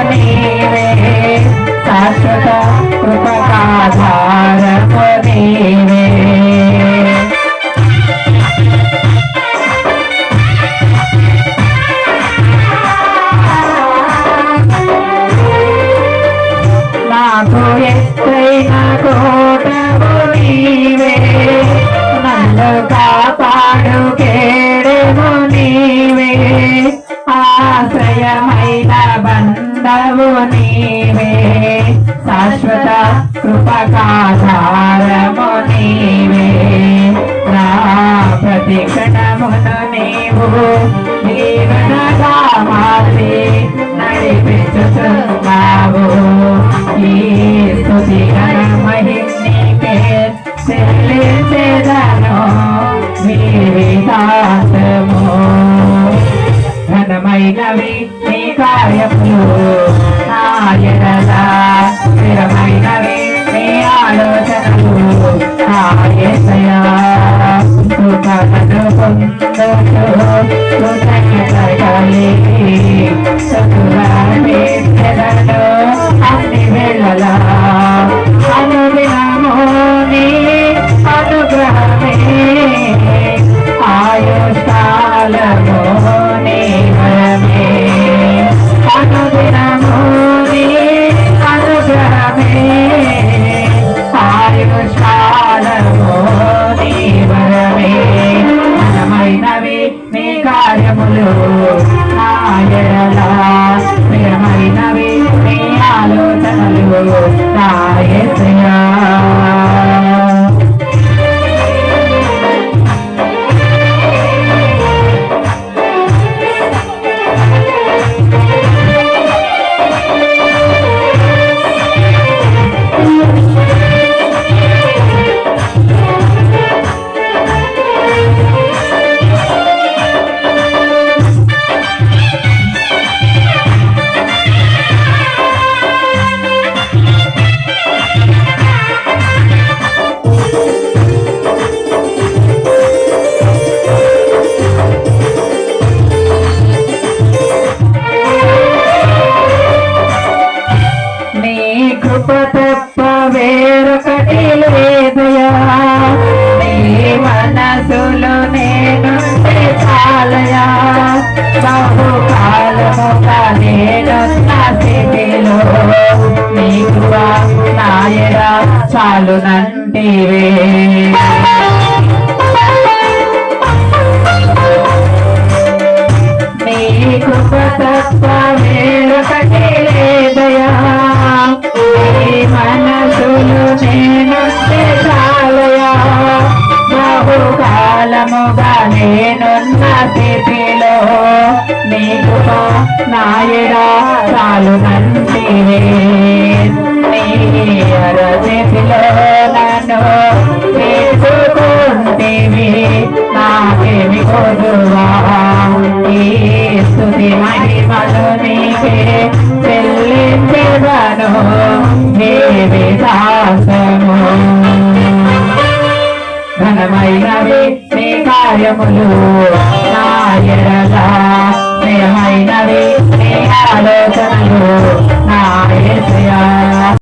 నీవే శాశ్వత కృపకాధారము నీవే నాకు ఎత్తైన కోటము నీవే నన్ను కాపాడు కేడము నీవే ఆశ్రయమైన బంధవు నీవే శాశ్వత కృపకాధారము నీవే నా ప్రతి క్షణమును నీవు జీవనగా మార్చి నడిపించుతున్నావు ఈ స్తుతి మహిమీకే చెల్లించెదను జీవితాంతము ఘనమైనవి నీ కార్యములు నా ఎడల స్థిరమైనవి నీ ఆలోచనలు నా యేసయ్యా కృపను పొందుచు కృతజ్ఞత కలిగి చతురాలను అన్ని వేళలా అనుదినము నీ అనుగ్రహమే ఆయుష్కాలము నీ వరమే అనుదినము నీ అనుగ్రహమే ఆయుష్కాలము నీ వరమే ఘనమైనవి నీ కార్యములు నా ఎడల ప్రియమైనవి నీ ఆలోచనలు నా యేసయ్యా తప్ప వేరొకటి లేదయా నీ మనసులో నేను చాలయా బహుకాలముగా నేను నా స్థితిలో నీ కృప నాయరా చాలునంటివే నీ కృప తప్ప వేరొకటి లేదయా మనసులు నేను చాలయా బహుకాలముగా నేనున్న స్థితిలో నీకు నాయడా చాలునంటివే నీ అరచేతిలో నన్ను తీసుకుంటేవి నాకేమి కొదువా ఈ స్తుతి మహిమలు నీకే చెల్లించెదను జీవితాంతము ఘనమైనవి నీ కార్యములు నా ఎడల ప్రియమైనవి నీ ఆలోచనలు నా యేసయ్యా